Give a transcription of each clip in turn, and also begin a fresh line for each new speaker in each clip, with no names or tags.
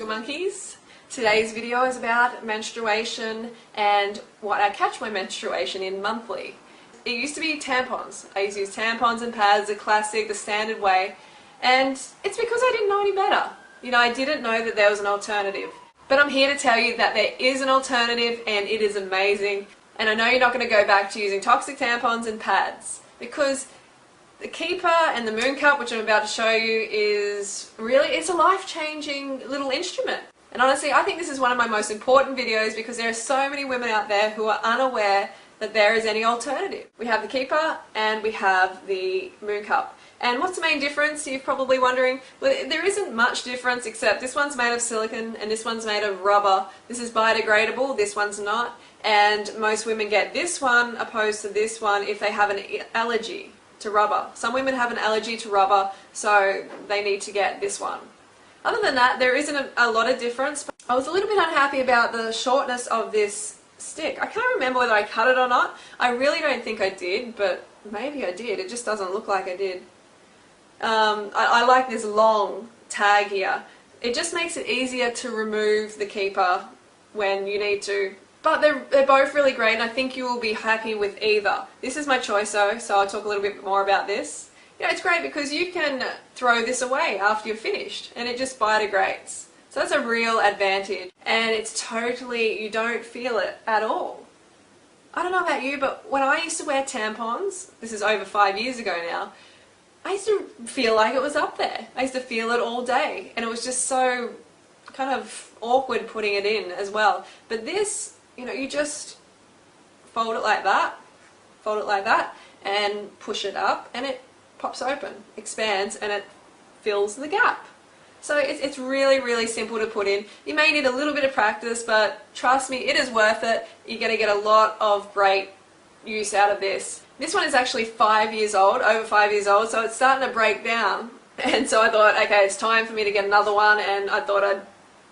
monkeys. Today's video is about menstruation and what I catch my menstruation in monthly. It used to be tampons. I used to use tampons and pads, the classic, the standard way, and it's because I didn't know any better. You know, I didn't know that there was an alternative. But I'm here to tell you that there is an alternative and it is amazing. And I know you're not going to go back to using toxic tampons and pads, because the Keeper and the Moon Cup, which I'm about to show you, is really, it's a life-changing little instrument. And honestly, I think this is one of my most important videos because there are so many women out there who are unaware that there is any alternative. We have the Keeper and we have the Moon Cup. And what's the main difference, you're probably wondering? Well, there isn't much difference, except this one's made of silicone and this one's made of rubber. This is biodegradable, this one's not. And most women get this one opposed to this one if they have an allergy to rubber. Some women have an allergy to rubber, so they need to get this one. Other than that, there isn't a lot of difference. But I was a little bit unhappy about the shortness of this stick. I can't remember whether I cut it or not. I really don't think I did, but maybe I did. It just doesn't look like I did. I like this long tag here. It just makes it easier to remove the Keeper when you need to. But they're both really great, and I think you will be happy with either. This is my choice though, so I'll talk a little bit more about this. You know, it's great because you can throw this away after you're finished and it just biodegrades. So that's a real advantage, and it's totally, you don't feel it at all. I don't know about you, but when I used to wear tampons, this is over 5 years ago now, I used to feel like it was up there. I used to feel it all day, and it was just so kind of awkward putting it in as well. But this, you know, you just fold it like that, and push it up, and it pops open, expands, and it fills the gap. So it's really, really simple to put in. You may need a little bit of practice, but trust me, it is worth it. You're going to get a lot of great use out of this. This one is actually 5 years old, over 5 years old, so it's starting to break down. And so I thought, okay, it's time for me to get another one, and I thought I'd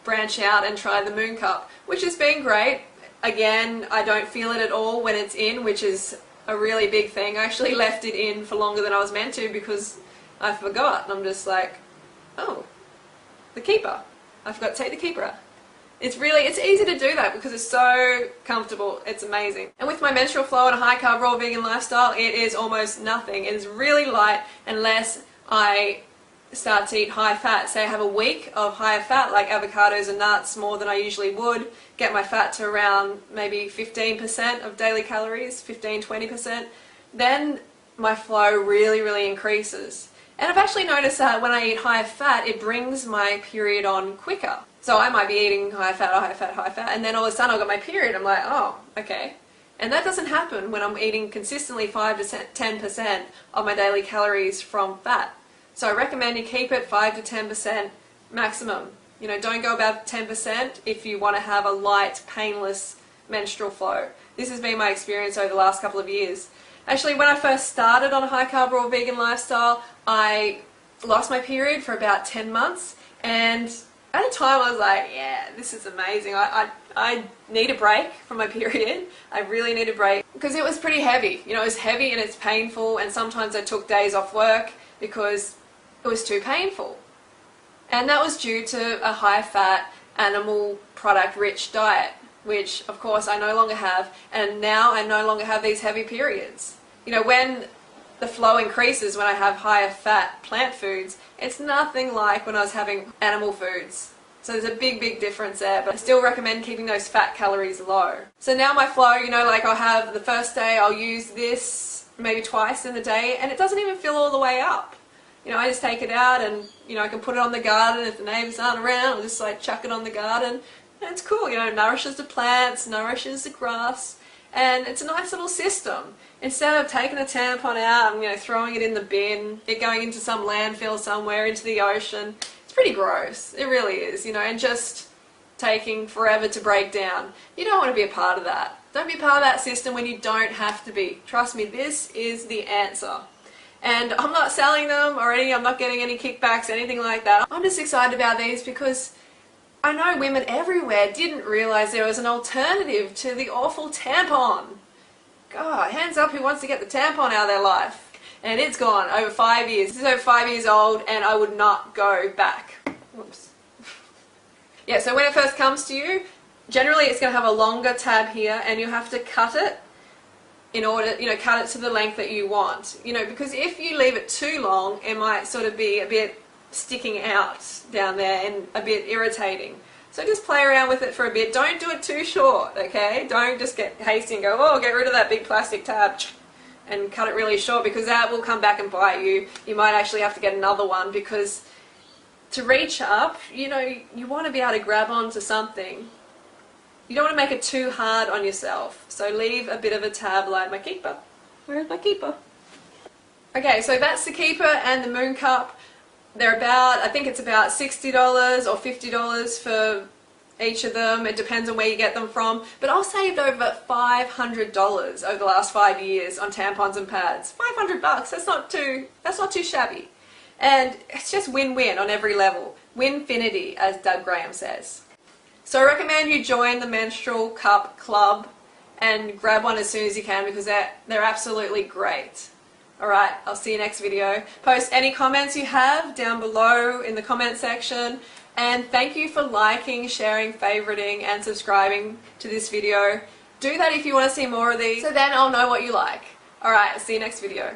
branch out and try the Moon Cup, which has been great. Again, I don't feel it at all when it's in, which is a really big thing. I actually left it in for longer than I was meant to because I forgot. And I'm just like, oh, the Keeper. I forgot to take the Keeper out. It's easy to do that because it's so comfortable. It's amazing. And with my menstrual flow and a high carb raw vegan lifestyle, it is almost nothing. It is really light unless I start to eat high fat. Say I have a week of higher fat like avocados and nuts more than I usually would, get my fat to around maybe 15% of daily calories, 15-20%, then my flow really increases. And I've actually noticed that when I eat higher fat, it brings my period on quicker. So I might be eating high fat, and then all of a sudden I've got my period. I'm like, oh, okay. And that doesn't happen when I'm eating consistently 5 to 10% of my daily calories from fat. So I recommend you keep it 5 to 10% maximum. You know, don't go above 10% if you want to have a light, painless menstrual flow. This has been my experience over the last couple of years. Actually, when I first started on a high carb raw vegan lifestyle, I lost my period for about 10 months, and at a time I was like, yeah, this is amazing. I need a break from my period. I really need a break because it was pretty heavy. You know, it was heavy and it's painful, and sometimes I took days off work because it was too painful. And that was due to a high-fat, animal product-rich diet, which, of course, I no longer have, and now I no longer have these heavy periods. You know, when the flow increases when I have higher-fat plant foods, it's nothing like when I was having animal foods. So there's a big difference there, but I still recommend keeping those fat calories low. So now my flow, you know, like I'll have the first day, I'll use this maybe twice in the day, and it doesn't even fill all the way up. You know, I just take it out and, you know, I can put it on the garden if the neighbours aren't around. I'll just like chuck it on the garden. And it's cool, you know, it nourishes the plants, nourishes the grass, and it's a nice little system. Instead of taking a tampon out and, you know, throwing it in the bin, it going into some landfill somewhere, into the ocean, it's pretty gross. It really is, you know, and just taking forever to break down. You don't want to be a part of that. Don't be a part of that system when you don't have to be. Trust me, this is the answer. And I'm not selling them or I'm not getting any kickbacks, anything like that. I'm just excited about these because I know women everywhere didn't realise there was an alternative to the awful tampon. God, hands up who wants to get the tampon out of their life. And it's gone over 5 years. This is over 5 years old and I would not go back. Whoops. Yeah, so when it first comes to you, generally it's going to have a longer tab here, and you have to cut it in order, cut it to the length that you want. Because if you leave it too long, it might sort of be a bit sticking out down there and a bit irritating. So just play around with it for a bit. Don't do it too short, okay? Don't just get hasty and go, oh, get rid of that big plastic tab and cut it really short, because that will come back and bite you. You might actually have to get another one, because to reach up, you want to be able to grab onto something. You don't want to make it too hard on yourself. So leave a bit of a tab like my keeper. Where's my keeper? Okay, so that's the keeper and the moon cup. They're about, I think it's about $60 or $50 for each of them. It depends on where you get them from. But I've saved over $500 over the last 5 years on tampons and pads. $500, that's not too shabby. And it's just win-win on every level. Winfinity, as Doug Graham says. So I recommend you join the Menstrual Cup Club and grab one as soon as you can, because they're absolutely great. Alright, I'll see you next video. Post any comments you have down below in the comment section. And thank you for liking, sharing, favoriting and subscribing to this video. Do that if you want to see more of these, so then I'll know what you like. Alright, I'll see you next video.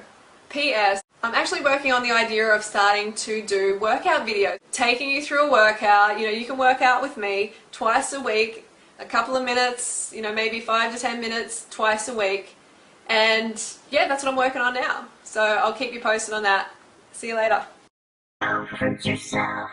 P.S. I'm actually working on the idea of starting to do workout videos, taking you through a workout. You can work out with me twice a week, a couple of minutes, maybe 5 to 10 minutes twice a week. And yeah, that's what I'm working on now. So I'll keep you posted on that. See you later. Don't hurt yourself.